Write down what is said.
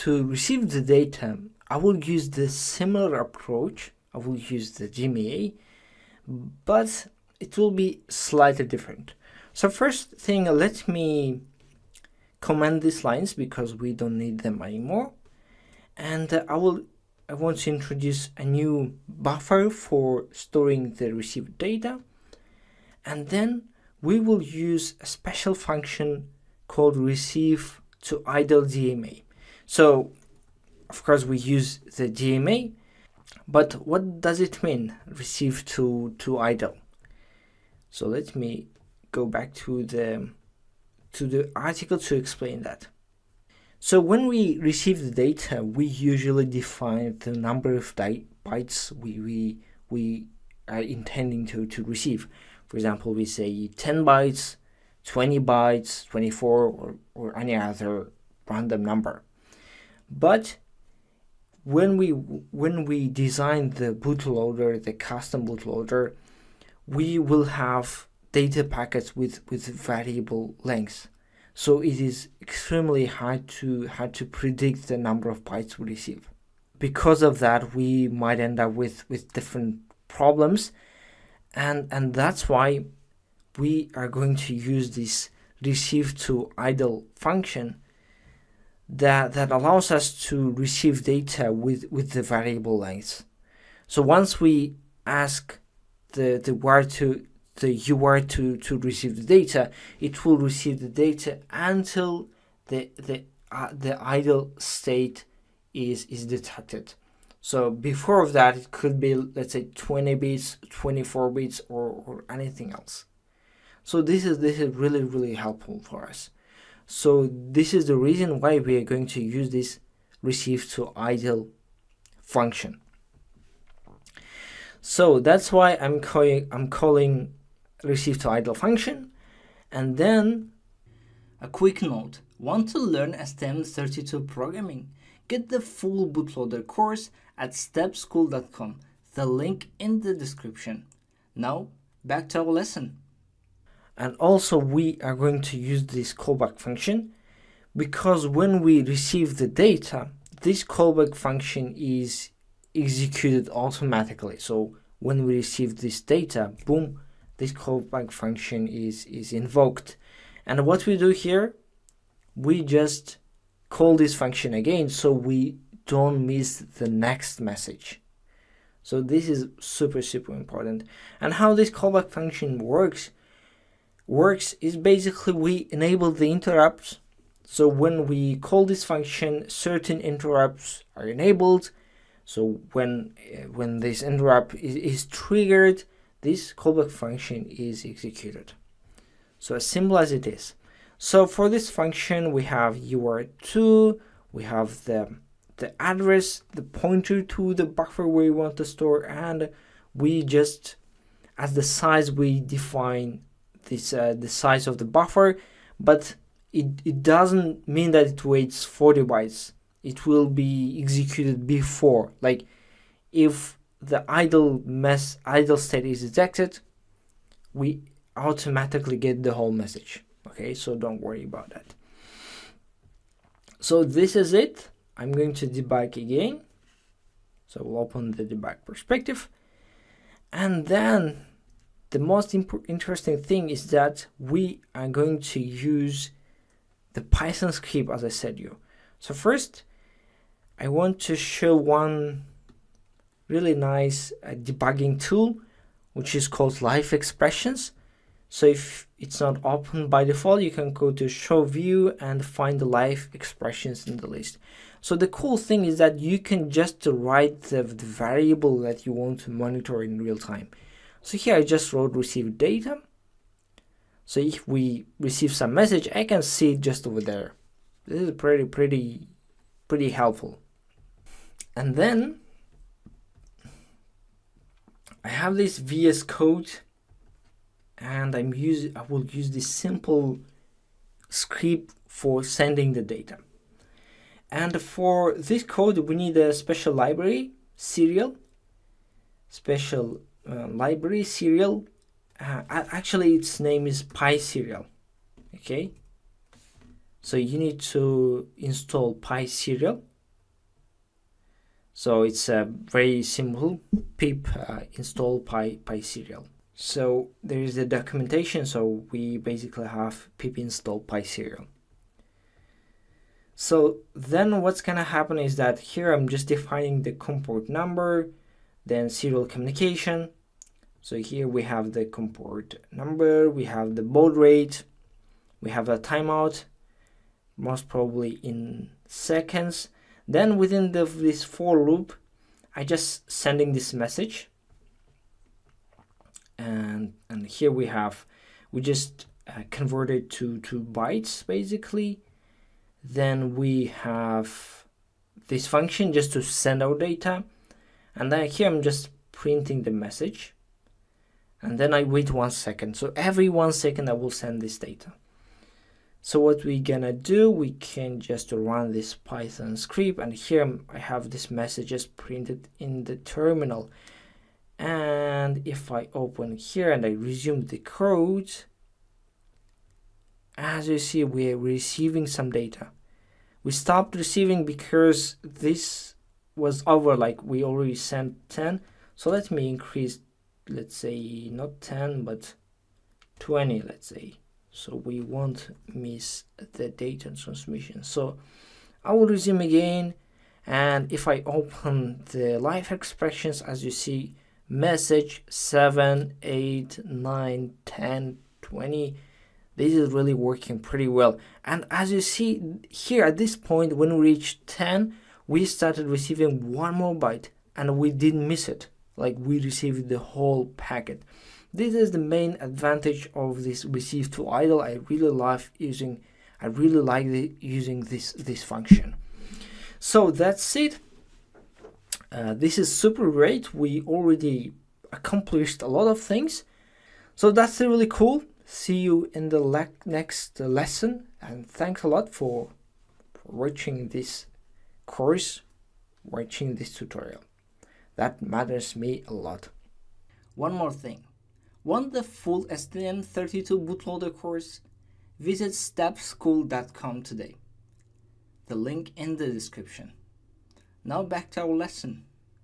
to receive the data, I will use the similar approach. I will use the DMA, but it will be slightly different. So first thing, let me comment these lines because we don't need them anymore. And I want to introduce a new buffer for storing the received data. And then we will use a special function called ReceiveToIdle DMA. So of course we use the DMA, but what does it mean, receive to idle? So let me go back to the article to explain that. So when we receive the data, we usually define the number of bytes we are intending to receive. For example, we say 10 bytes, 20 bytes, 24, or any other random number. But when we design the bootloader, the custom bootloader, we will have data packets with variable lengths. So it is extremely hard to predict the number of bytes we receive. Because of that, we might end up with different problems, and that's why we are going to use this ReceiveToIdle function that allows us to receive data with the variable lengths. So once we ask the UART to receive the data, it will receive the data until the idle state is detected. So before that, it could be, let's say, 20 bits, 24 bits, or anything else. So this is really helpful for us. So this is the reason why we are going to use this ReceiveToIdle function. So that's why I'm calling ReceiveToIdle function. And then a quick note: want to learn STM32 programming? Get the full bootloader course at stepschool.com. The link in the description. Now back to our lesson. And also we are going to use this callback function because when we receive the data, this callback function is executed automatically. So when we receive this data, boom, this callback function is invoked. And what we do here, we just call this function again so we don't miss the next message. So this is super important. And how this callback function works is basically we enable the interrupts. So when we call this function, certain interrupts are enabled. So when this interrupt is triggered, this callback function is executed. So as simple as it is. So for this function, we have UART2, we have the address, the pointer to the buffer where we want to store, and we just, as the size, we define this the size of the buffer, but it doesn't mean that it waits 40 bytes. It will be executed before. Like if the idle state is detected, we automatically get the whole message. Okay, so don't worry about that. So this is it. I'm going to debug again. So we'll open the debug perspective. And then the most interesting thing is that we are going to use the Python script, as I said you. So first, I want to show one really nice debugging tool, which is called live expressions. So if it's not open by default, you can go to show view and find the live expressions in the list. So the cool thing is that you can just write the variable that you want to monitor in real time. So here I just wrote receive data. So if we receive some message, I can see it just over there. This is pretty helpful. And then I have this VS Code, and I will use this simple script for sending the data. And for this code, we need a special library serial. Actually, its name is PySerial. Okay, so you need to install PySerial. So it's a very simple pip install PySerial. So there is the documentation, so we basically have pip install PySerial. So then what's gonna happen is that here I'm just defining the COM port number, then serial communication. So here we have the COM port number, we have the baud rate, we have a timeout, most probably in seconds. Then within this for loop, I just sending this message, and here we just converted to bytes basically. Then we have this function just to send out data, and then here I'm just printing the message, and then I wait 1 second. So every 1 second I will send this data. So what we're gonna do, we can just run this Python script, and here I have this messages printed in the terminal. And if I open here and I resume the code, as you see, we're receiving some data. We stopped receiving because this was over, like we already sent 10. So let me increase, let's say not 10, but 20, let's say. So we won't miss the data transmission. So I will resume again. And if I open the live expressions, as you see, message 7, 8, 9, 10, 20. This is really working pretty well. And as you see here at this point, when we reached 10, we started receiving 1 more byte and we didn't miss it. Like we received the whole packet. This is the main advantage of this ReceiveToIdle. I really like using this function. So that's it. This is super great. We already accomplished a lot of things. So that's really cool. See you in the next lesson, and thanks a lot for watching this course, watching this tutorial. That matters me a lot. One more thing. Want the full STM32 bootloader course? Visit stepschool.com today. The link in the description. Now back to our lesson.